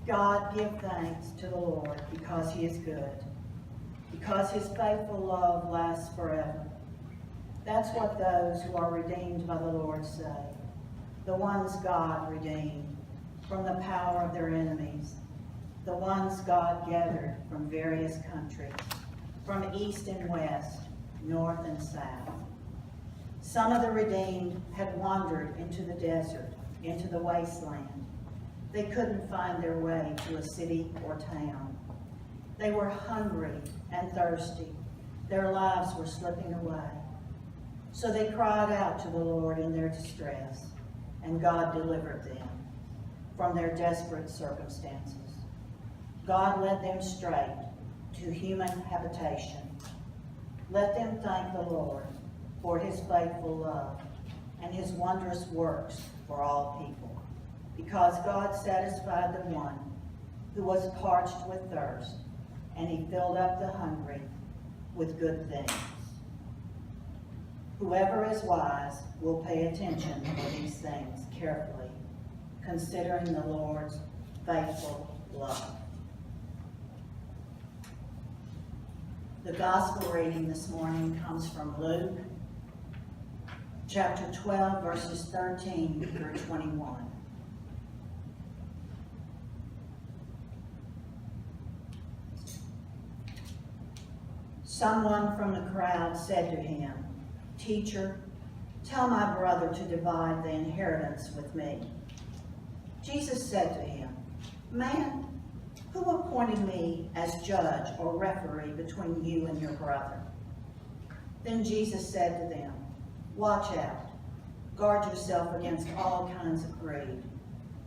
God, give thanks to the Lord because he is good, because his faithful love lasts forever. That's what those who are redeemed by the Lord say, the ones God redeemed from the power of their enemies, the ones God gathered from various countries, from east and west, north and south. Some of the redeemed had wandered into the desert, into the wasteland. They couldn't find their way to a city or town. They were hungry and thirsty. Their lives were slipping away. So they cried out to the Lord in their distress, and God delivered them from their desperate circumstances. God led them straight to human habitation. Let them thank the Lord for his faithful love and his wondrous works for all people, because God satisfied the one who was parched with thirst, and he filled up the hungry with good things. Whoever is wise will pay attention to these things carefully, considering the Lord's faithful love. The gospel reading this morning comes from Luke, chapter 12, verses 13 through 21. Someone from the crowd said to him, "Teacher, tell my brother to divide the inheritance with me." Jesus said to him, "Man, who appointed me as judge or referee between you and your brother?" Then Jesus said to them, "Watch out. Guard yourself against all kinds of greed.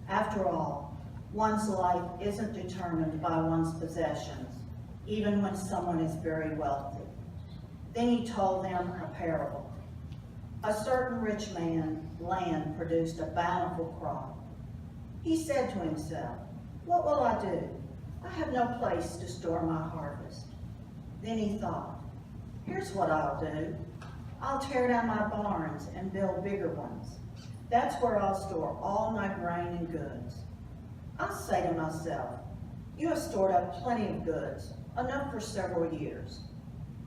After all, one's life isn't determined by one's possessions, even when someone is very wealthy." Then he told them a parable. A certain rich man's land produced a bountiful crop. He said to himself, "What will I do? I have no place to store my harvest." Then he thought, "Here's what I'll do. I'll tear down my barns and build bigger ones. That's where I'll store all my grain and goods. I'll say to myself, you have stored up plenty of goods, enough for several years.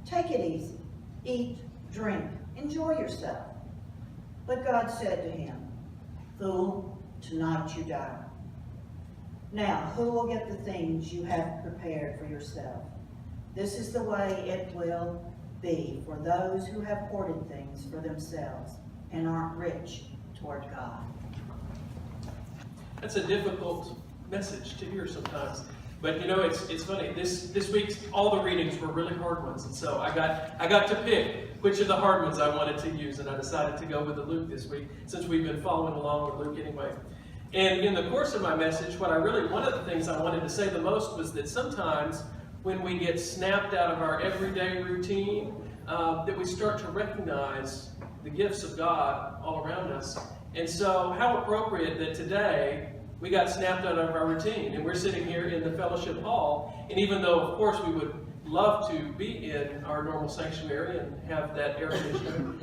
Take it easy. Eat, drink, enjoy yourself." But God said to him, "Fool, tonight you die. Now, who will get the things you have prepared for yourself? This is the way it will be for those who have hoarded things for themselves and aren't rich toward God." That's a difficult message to hear sometimes. But you know, it's funny. This week, all the readings were really hard ones, and so I got to pick which of the hard ones I wanted to use, and I decided to go with the Luke this week, since we've been following along with Luke anyway. And in the course of my message, one of the things I wanted to say the most was that sometimes when we get snapped out of our everyday routine, that we start to recognize the gifts of God all around us. And so how appropriate that today we got snapped out of our routine, and we're sitting here in the fellowship hall, and even though, of course, we would love to be in our normal sanctuary and have that air conditioner,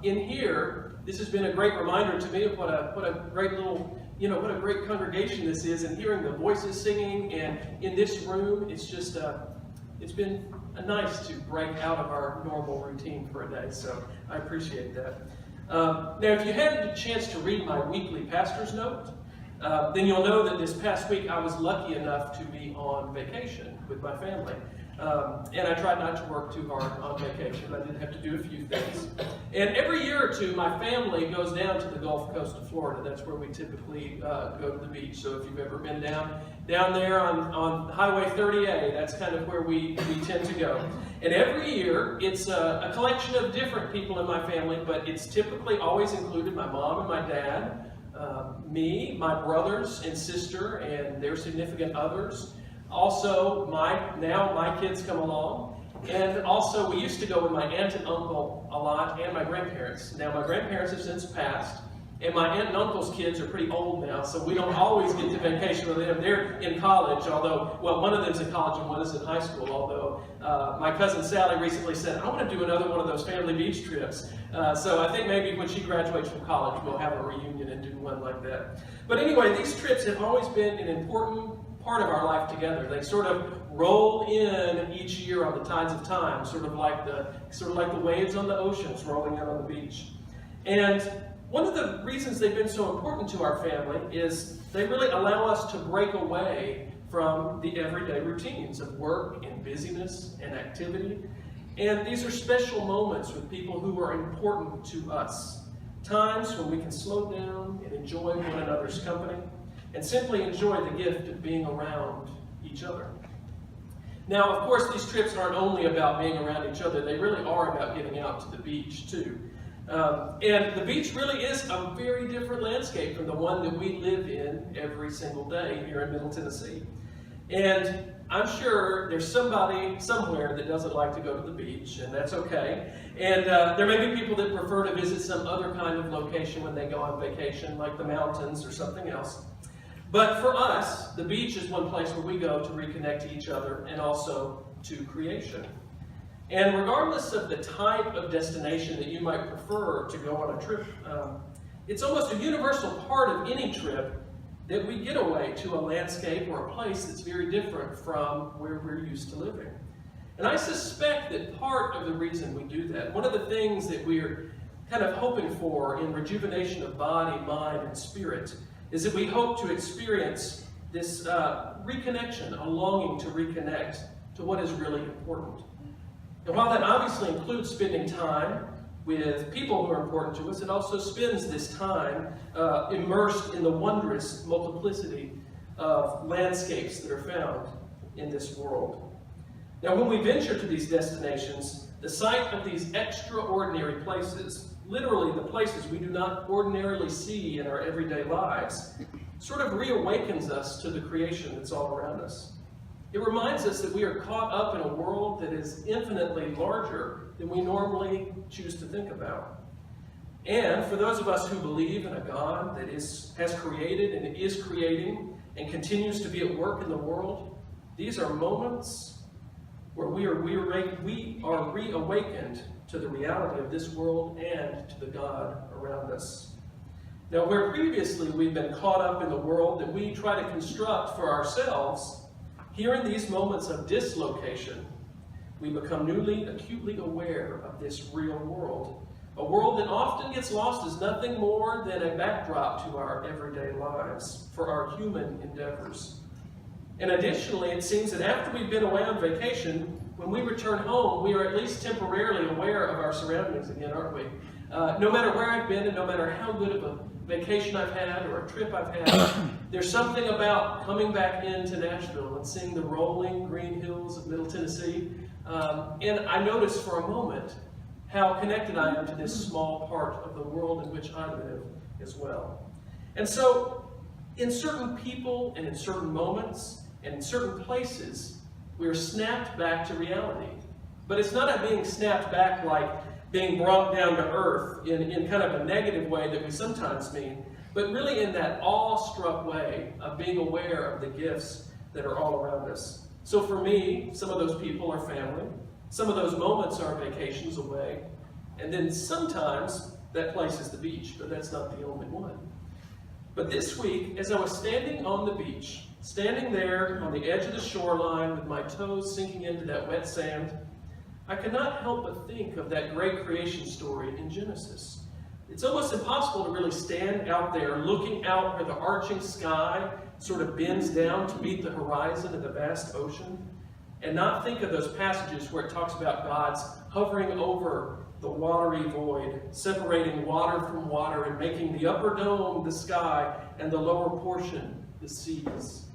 in here, this has been a great reminder to me of what a great little, what a great congregation this is, and hearing the voices singing, and in this room, it's just, it's been nice to break out of our normal routine for a day, so I appreciate that. Now, if you had a chance to read my weekly pastor's note, then you'll know that this past week I was lucky enough to be on vacation with my family. And I tried not to work too hard on vacation. I did have to do a few things. And every year or two, my family goes down to the Gulf Coast of Florida. That's where we typically go to the beach. So if you've ever been down there on Highway 30A, that's kind of where we tend to go. And every year, it's a collection of different people in my family, but it's typically always included my mom and my dad, me, my brothers and sister, and their significant others. Also, my kids come along. And also, we used to go with my aunt and uncle a lot, and my grandparents. Now, my grandparents have since passed, and my aunt and uncle's kids are pretty old now, so we don't always get to vacation with them. They're in college, although, well, one of them's in college and one is in high school, although my cousin Sally recently said, "I want to do another one of those family beach trips." So I think maybe when she graduates from college, we'll have a reunion and do one like that. But anyway, these trips have always been an important part of our life together. They sort of roll in each year on the tides of time, sort of like the waves on the oceans rolling in on the beach. And one of the reasons they've been so important to our family is they really allow us to break away from the everyday routines of work and busyness and activity. And these are special moments with people who are important to us. Times when we can slow down and enjoy one another's company and simply enjoy the gift of being around each other. Now, of course, these trips aren't only about being around each other. They really are about getting out to the beach, too. And the beach really is a very different landscape from the one that we live in every single day here in Middle Tennessee. And I'm sure there's somebody somewhere that doesn't like to go to the beach, and that's okay. And there may be people that prefer to visit some other kind of location when they go on vacation, like the mountains or something else. But for us, the beach is one place where we go to reconnect to each other and also to creation. And regardless of the type of destination that you might prefer to go on a trip, it's almost a universal part of any trip that we get away to a landscape or a place that's very different from where we're used to living. And I suspect that part of the reason we do that, one of the things that we're kind of hoping for in rejuvenation of body, mind, and spirit, is that we hope to experience this reconnection, a longing to reconnect to what is really important. And while that obviously includes spending time with people who are important to us, it also spends this time immersed in the wondrous multiplicity of landscapes that are found in this world. Now, when we venture to these destinations, the sight of these extraordinary places, literally the places we do not ordinarily see in our everyday lives, sort of reawakens us to the creation that's all around us. It reminds us that we are caught up in a world that is infinitely larger than we normally choose to think about. And for those of us who believe in a God that has created and is creating and continues to be at work in the world, these are moments where we are reawakened to the reality of this world and to the God around us. Now, where previously we've been caught up in the world that we try to construct for ourselves, here in these moments of dislocation, we become newly, acutely aware of this real world. A world that often gets lost as nothing more than a backdrop to our everyday lives for our human endeavors. And additionally, it seems that after we've been away on vacation, when we return home, we are at least temporarily aware of our surroundings again, aren't we? No matter where I've been and no matter how good of a vacation I've had or a trip I've had, there's something about coming back into Nashville and seeing the rolling green hills of Middle Tennessee. And I noticed for a moment how connected I am to this small part of the world in which I live as well. And so, in certain people and in certain moments and in certain places, we are snapped back to reality. But it's not a being snapped back like being brought down to earth in kind of a negative way that we sometimes mean, but really in that awe-struck way of being aware of the gifts that are all around us. So for me, some of those people are family, some of those moments are vacations away, and then sometimes that place is the beach, but that's not the only one. But this week, as I was standing on the beach, standing there on the edge of the shoreline with my toes sinking into that wet sand, I could not help but think of that great creation story in Genesis. It's almost impossible to really stand out there looking out where the arching sky sort of bends down to meet the horizon of the vast ocean and not think of those passages where it talks about God's hovering over the watery void, separating water from water and making the upper dome the sky and the lower portion the seas.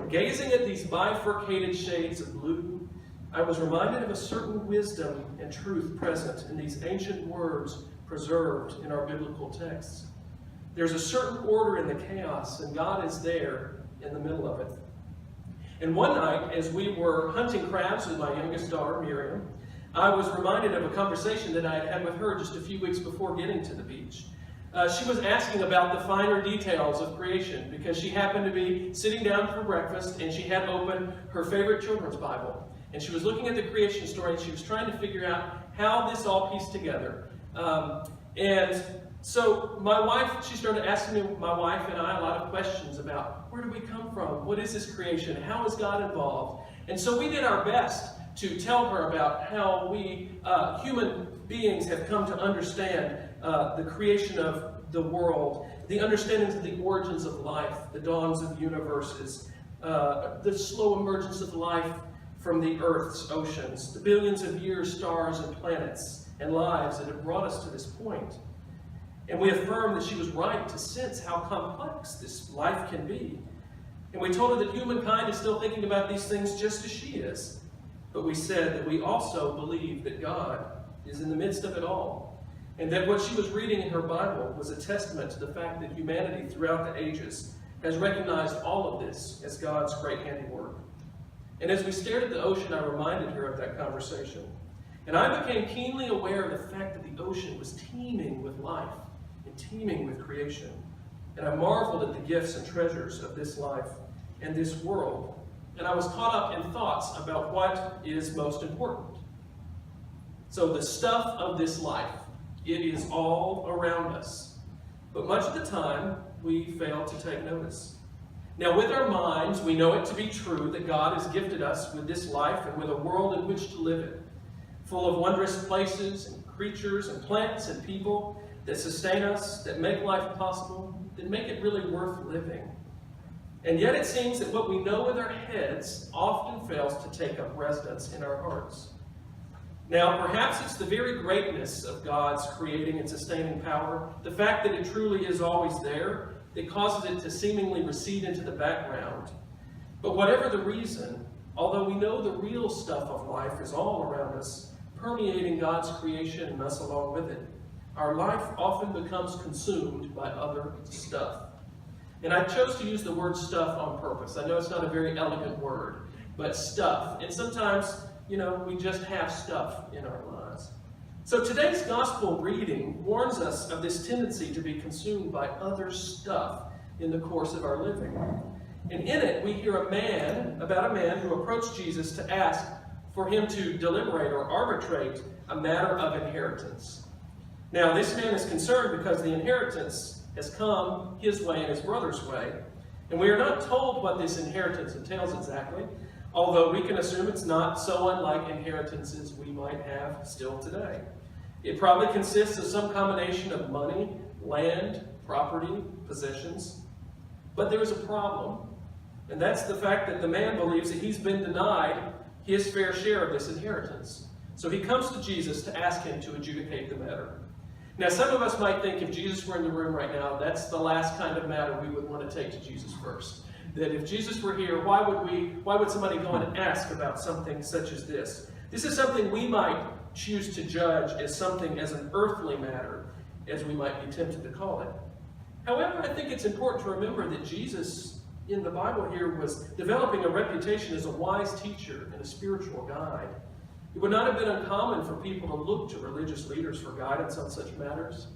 Gazing at these bifurcated shades of blue, I was reminded of a certain wisdom and truth present in these ancient words preserved in our biblical texts. There's a certain order in the chaos, and God is there in the middle of it. And one night, as we were hunting crabs with my youngest daughter, Miriam, I was reminded of a conversation that I had had with her just a few weeks before getting to the beach. She was asking about the finer details of creation because she happened to be sitting down for breakfast and she had opened her favorite children's Bible. And she was looking at the creation story and she was trying to figure out how this all pieced together. And So my wife, she started asking me, my wife and I, a lot of questions about where do we come from? What is this creation? How is God involved? And so we did our best to tell her about how we, human beings, have come to understand the creation of the world, the understandings of the origins of life, the dawns of universes, the slow emergence of life from the Earth's oceans, the billions of years, stars and planets and lives that have brought us to this point. And we affirmed that she was right to sense how complex this life can be. And we told her that humankind is still thinking about these things just as she is. But we said that we also believe that God is in the midst of it all. And that what she was reading in her Bible was a testament to the fact that humanity throughout the ages has recognized all of this as God's great handiwork. And as we stared at the ocean, I reminded her of that conversation. And I became keenly aware of the fact that the ocean was teeming with life and teeming with creation. And I marveled at the gifts and treasures of this life and this world. And I was caught up in thoughts about what is most important. So the stuff of this life, it is all around us. But much of the time, we fail to take notice. Now, with our minds, we know it to be true that God has gifted us with this life and with a world in which to live it, full of wondrous places and creatures and plants and people that sustain us, that make life possible, that make it really worth living. And yet it seems that what we know with our heads often fails to take up residence in our hearts. Now, perhaps it's the very greatness of God's creating and sustaining power, the fact that it truly is always there, that causes it to seemingly recede into the background. But whatever the reason, although we know the real stuff of life is all around us, permeating God's creation and us along with it, our life often becomes consumed by other stuff. And I chose to use the word stuff on purpose. I know it's not a very elegant word, but stuff. And sometimes, we just have stuff in our lives. So today's gospel reading warns us of this tendency to be consumed by other stuff in the course of our living. And in it, we hear about a man who approached Jesus to ask for him to deliberate or arbitrate a matter of inheritance. Now, this man is concerned because the inheritance has come his way and his brother's way. And we are not told what this inheritance entails exactly, although we can assume it's not so unlike inheritances we might have still today. It probably consists of some combination of money, land, property, possessions. But there is a problem, and that's the fact that the man believes that he's been denied his fair share of this inheritance. So he comes to Jesus to ask him to adjudicate the matter. Now, some of us might think if Jesus were in the room right now, that's the last kind of matter we would want to take to Jesus first. That if Jesus were here, why would somebody go and ask about something such as this? This is something we might choose to judge as an earthly matter, as we might be tempted to call it. However, I think it's important to remember that Jesus in the Bible here was developing a reputation as a wise teacher and a spiritual guide. It would not have been uncommon for people to look to religious leaders for guidance on such matters,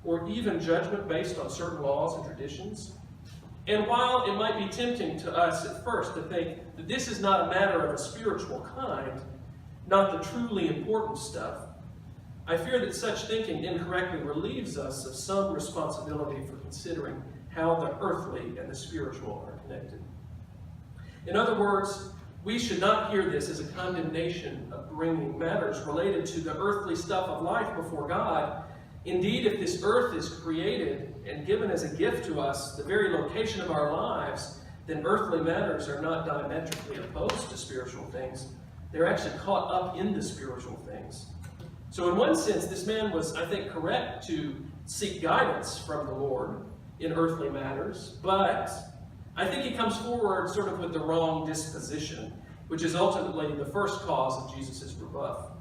or even judgment based on certain laws and traditions. And while it might be tempting to us at first to think that this is not a matter of a spiritual kind, not the truly important stuff, I fear that such thinking incorrectly relieves us of some responsibility for considering how the earthly and the spiritual are connected. In other words, we should not hear this as a condemnation of bringing matters related to the earthly stuff of life before God. Indeed, if this earth is created and given as a gift to us, the very location of our lives, then earthly matters are not diametrically opposed to spiritual things. They're actually caught up in the spiritual things. So in one sense, this man was, I think, correct to seek guidance from the Lord in earthly matters, but I think he comes forward sort of with the wrong disposition, which is ultimately the first cause of Jesus' rebuff.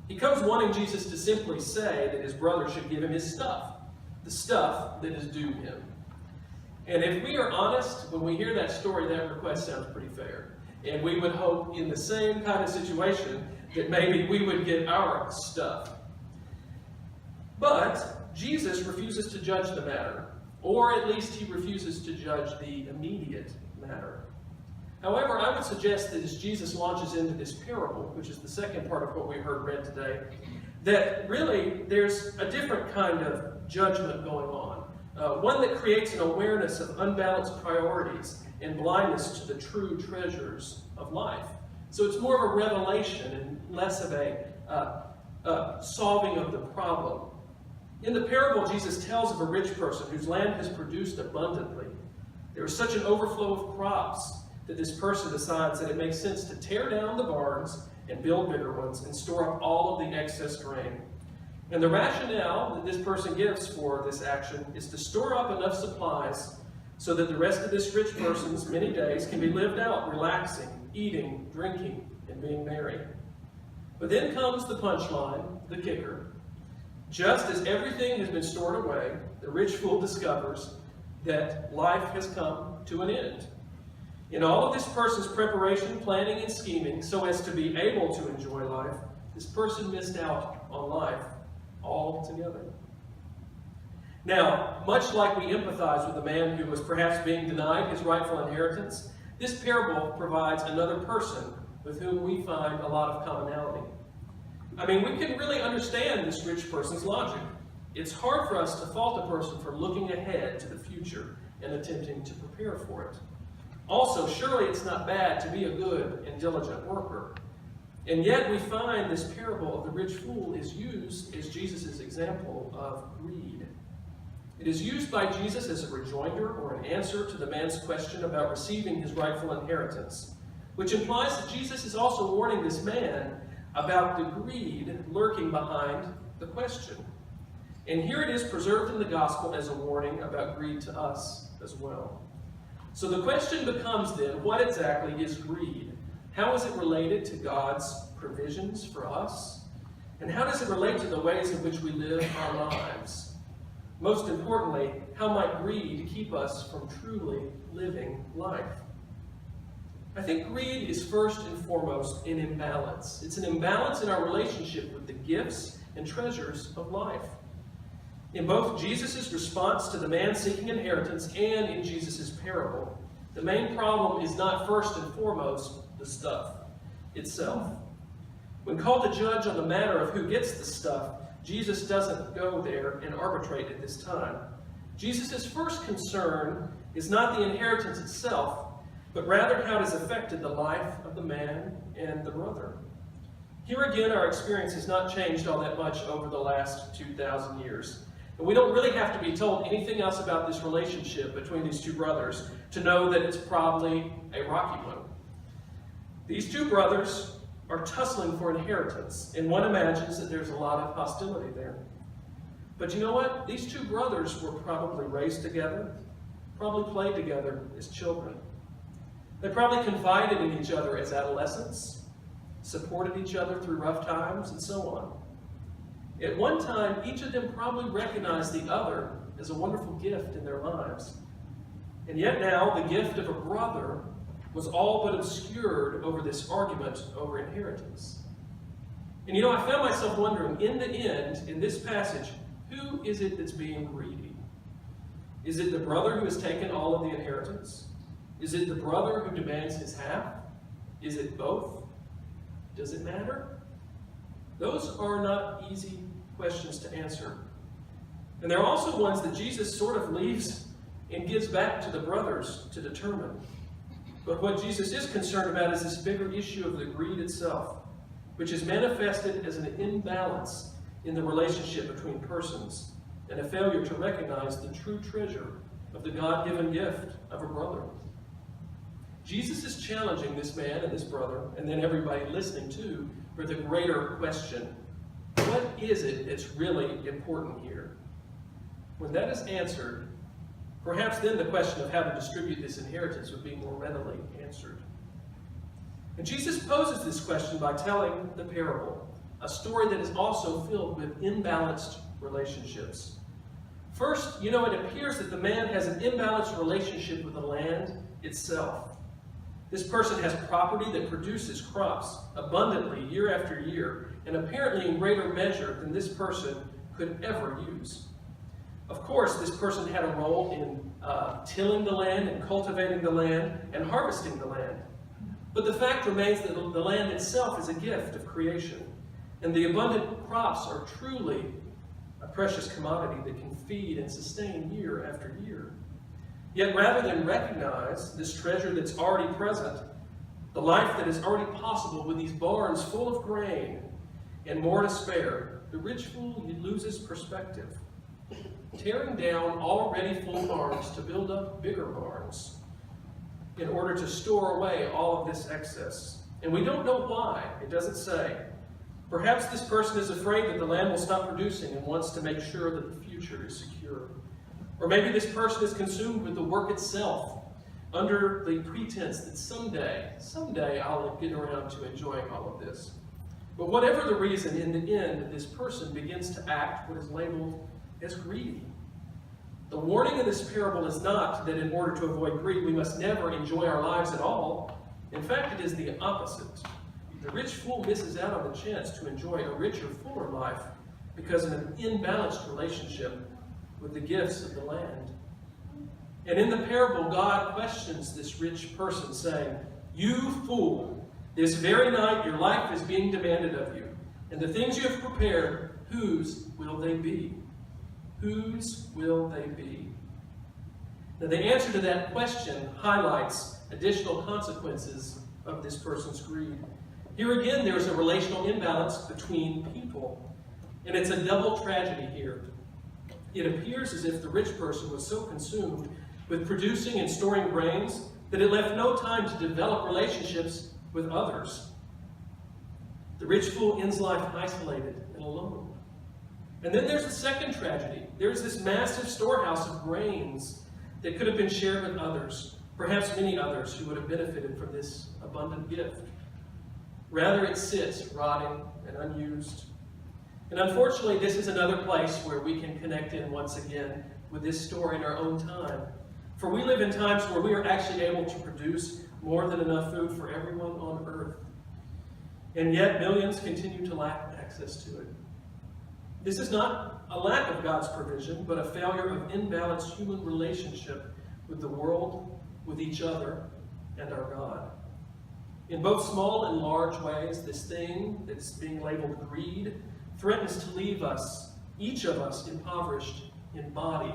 He comes wanting Jesus to simply say that his brother should give him his stuff, the stuff that is due him. And if we are honest, when we hear that story, that request sounds pretty fair. And we would hope in the same kind of situation that maybe we would get our stuff. But Jesus refuses to judge the matter, or at least he refuses to judge the immediate matter. However, I would suggest that as Jesus launches into this parable, which is the second part of what we heard read today, that really there's a different kind of judgment going on, one that creates an awareness of unbalanced priorities and blindness to the true treasures of life. So it's more of a revelation and less of a solving of the problem. In the parable, Jesus tells of a rich person whose land has produced abundantly. There is such an overflow of crops that this person decides that it makes sense to tear down the barns and build bigger ones and store up all of the excess grain. And the rationale that this person gives for this action is to store up enough supplies so that the rest of this rich person's many days can be lived out relaxing, eating, drinking, and being merry. But then comes the punchline, the kicker. Just as everything has been stored away, the rich fool discovers that life has come to an end. In all of this person's preparation, planning, and scheming so as to be able to enjoy life, this person missed out on life altogether. Now, much like we empathize with the man who was perhaps being denied his rightful inheritance, this parable provides another person with whom we find a lot of commonality. I mean, we can really understand this rich person's logic. It's hard for us to fault a person for looking ahead to the future and attempting to prepare for it. Also, surely it's not bad to be a good and diligent worker. And yet we find this parable of the rich fool is used as Jesus' example of greed. It is used by Jesus as a rejoinder or an answer to the man's question about receiving his rightful inheritance, which implies that Jesus is also warning this man about the greed lurking behind the question. And here it is preserved in the gospel as a warning about greed to us as well. So the question becomes then, what exactly is greed? How is it related to God's provisions for us? And how does it relate to the ways in which we live our lives? Most importantly, how might greed keep us from truly living life? I think greed is first and foremost an imbalance. It's an imbalance in our relationship with the gifts and treasures of life. In both Jesus' response to the man seeking inheritance and in Jesus' parable, the main problem is not first and foremost the stuff itself. When called to judge on the matter of who gets the stuff, Jesus doesn't go there and arbitrate at this time. Jesus' first concern is not the inheritance itself, but rather how it has affected the life of the man and the brother. Here again, our experience has not changed all that much over the last 2,000 years. And we don't really have to be told anything else about this relationship between these two brothers to know that it's probably a rocky one. These two brothers are tussling for inheritance, and one imagines that there's a lot of hostility there. But you know what? These two brothers were probably raised together, probably played together as children. They probably confided in each other as adolescents, supported each other through rough times, and so on. At one time, each of them probably recognized the other as a wonderful gift in their lives. And yet now, the gift of a brother was all but obscured over this argument over inheritance. And you know, I found myself wondering, in the end, in this passage, who is it that's being greedy? Is it the brother who has taken all of the inheritance? Is it the brother who demands his half? Is it both? Does it matter? Those are not easy questions to answer. And they're also ones that Jesus sort of leaves and gives back to the brothers to determine. But what Jesus is concerned about is this bigger issue of the greed itself, which is manifested as an imbalance in the relationship between persons and a failure to recognize the true treasure of the God-given gift of a brother. Jesus is challenging this man and this brother, and then everybody listening too, for the greater question. What is it that's really important here? When that is answered, perhaps then the question of how to distribute this inheritance would be more readily answered. And Jesus poses this question by telling the parable, a story that is also filled with imbalanced relationships. First, you know, it appears that the man has an imbalanced relationship with the land itself. This person has property that produces crops abundantly year after year, and apparently in greater measure than this person could ever use. Of course, this person had a role in tilling the land and cultivating the land and harvesting the land. But the fact remains that the land itself is a gift of creation, and the abundant crops are truly a precious commodity that can feed and sustain year after year. Yet rather than recognize this treasure that's already present, the life that is already possible with these barns full of grain and more to spare, the rich fool loses perspective, tearing down already full barns to build up bigger barns in order to store away all of this excess. And we don't know why. It doesn't say. Perhaps this person is afraid that the land will stop producing and wants to make sure that the future is secure. Or maybe this person is consumed with the work itself, under the pretense that someday I'll get around to enjoying all of this. But whatever the reason, in the end, this person begins to act what is labeled as greedy. The warning in this parable is not that in order to avoid greed, we must never enjoy our lives at all. In fact, it is the opposite. The rich fool misses out on the chance to enjoy a richer, fuller life because of an imbalanced relationship with the gifts of the land. And in the parable, God questions this rich person, saying, "You fool, this very night your life is being demanded of you, and the things you have prepared, whose will they be?" Whose will they be? Now, the answer to that question highlights additional consequences of this person's greed. Here again, there is a relational imbalance between people, and it's a double tragedy here. It appears as if the rich person was so consumed with producing and storing grains that it left no time to develop relationships with others. The rich fool ends life isolated and alone. And then there's the second tragedy. There's this massive storehouse of grains that could have been shared with others, perhaps many others who would have benefited from this abundant gift. Rather, it sits rotting and unused. And unfortunately, this is another place where we can connect in once again with this story in our own time. For we live in times where we are actually able to produce more than enough food for everyone on earth. And yet millions continue to lack access to it. This is not a lack of God's provision, but a failure of imbalanced human relationship with the world, with each other, and our God. In both small and large ways, this thing that's being labeled greed threatens to leave us, each of us, impoverished in body,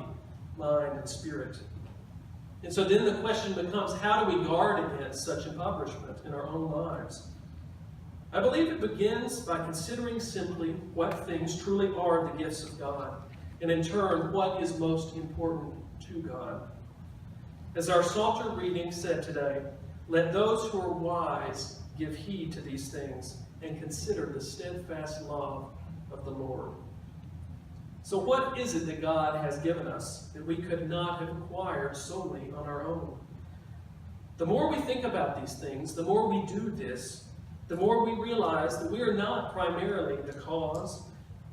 mind, and spirit. And so then the question becomes, how do we guard against such impoverishment in our own lives? I believe it begins by considering simply what things truly are the gifts of God, and in turn, what is most important to God. As our Psalter reading said today, let those who are wise give heed to these things and consider the steadfast love of the Lord. So what is it that God has given us that we could not have acquired solely on our own? The more we think about these things, the more we do this, the more we realize that we are not primarily the cause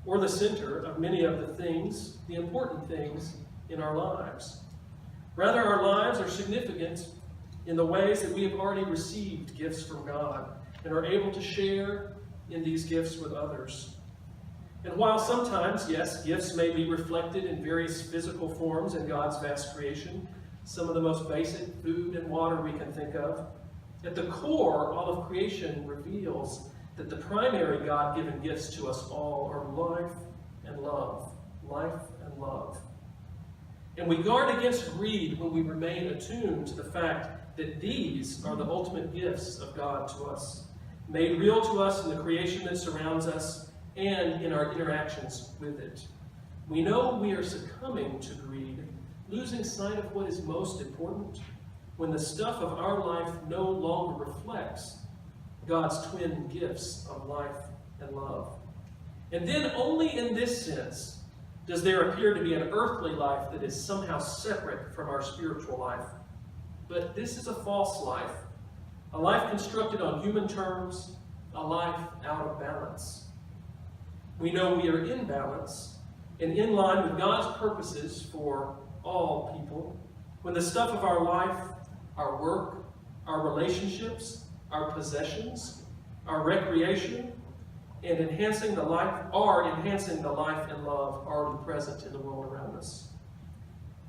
or the center of many of the things, the important things in our lives. Rather, our lives are significant in the ways that we have already received gifts from God and are able to share in these gifts with others. And while sometimes, yes, gifts may be reflected in various physical forms in God's vast creation, some of the most basic food and water we can think of, at the core, all of creation reveals that the primary God-given gifts to us all are life and love. Life and love. And we guard against greed when we remain attuned to the fact that these are the ultimate gifts of God to us, made real to us in the creation that surrounds us and in our interactions with it. We know we are succumbing to greed, losing sight of what is most important, when the stuff of our life no longer reflects God's twin gifts of life and love. And then only in this sense does there appear to be an earthly life that is somehow separate from our spiritual life. But this is a false life, a life constructed on human terms, a life out of balance. We know we are in balance and in line with God's purposes for all people when the stuff of our life, our work, our relationships, our possessions, our recreation, and enhancing the life and love already present in the world around us.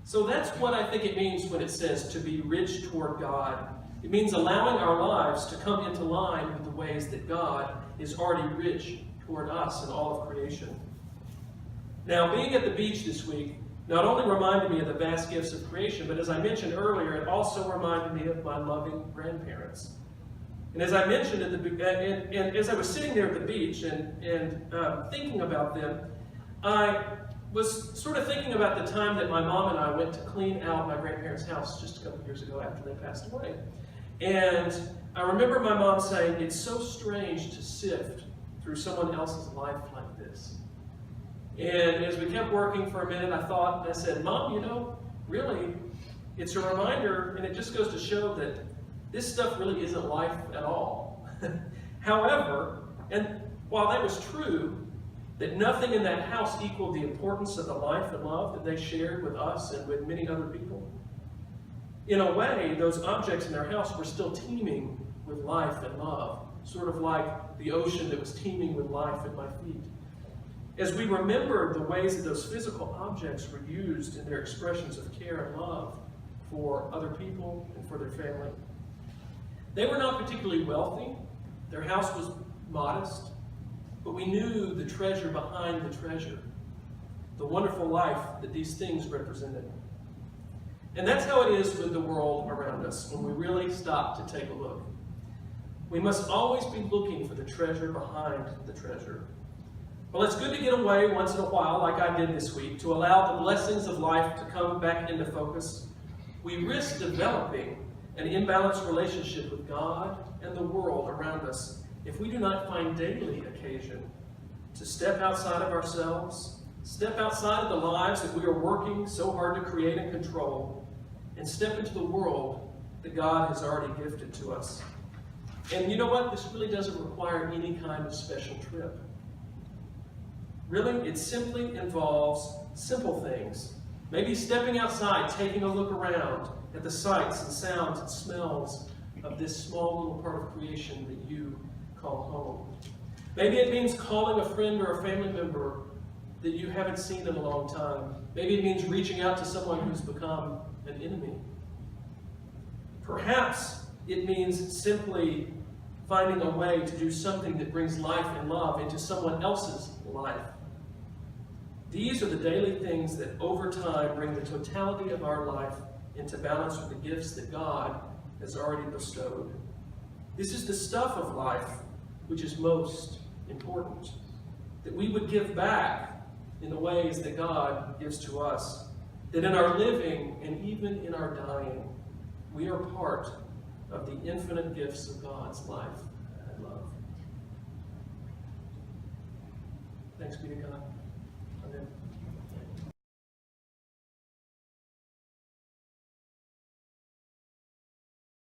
So that's what I think it means when it says to be rich toward God. It means allowing our lives to come into line with the ways that God is already rich toward us and all of creation. Now, being at the beach this week not only reminded me of the vast gifts of creation, but as I mentioned earlier, it also reminded me of my loving grandparents. And as I mentioned and as I was sitting there at the beach and thinking about them, I was sort of thinking about the time that my mom and I went to clean out my grandparents' house just a couple years ago after they passed away. And I remember my mom saying, it's so strange to sift through someone else's life like this. And as we kept working for a minute, I said, Mom, really, it's a reminder, and it just goes to show that this stuff really isn't life at all. However, and while that was true, that nothing in that house equaled the importance of the life and love that they shared with us and with many other people. In a way, those objects in their house were still teeming with life and love, sort of like the ocean that was teeming with life at my feet. As we remembered the ways that those physical objects were used in their expressions of care and love for other people and for their family. They were not particularly wealthy. Their house was modest, but we knew the treasure behind the treasure, the wonderful life that these things represented. And that's how it is with the world around us when we really stop to take a look. We must always be looking for the treasure behind the treasure. Well, it's good to get away once in a while, like I did this week, to allow the blessings of life to come back into focus. We risk developing an imbalanced relationship with God and the world around us if we do not find daily occasion to step outside of ourselves, step outside of the lives that we are working so hard to create and control, and step into the world that God has already gifted to us. And you know what? This really doesn't require any kind of special trip. Really, it simply involves simple things. Maybe stepping outside, taking a look around at the sights and sounds and smells of this small little part of creation that you call home. Maybe it means calling a friend or a family member that you haven't seen in a long time. Maybe it means reaching out to someone who's become an enemy. Perhaps it means simply finding a way to do something that brings life and love into someone else's life. These are the daily things that over time bring the totality of our life into balance with the gifts that God has already bestowed. This is the stuff of life which is most important, that we would give back in the ways that God gives to us, that in our living and even in our dying, we are part of the infinite gifts of God's life and love. Thanks be to God.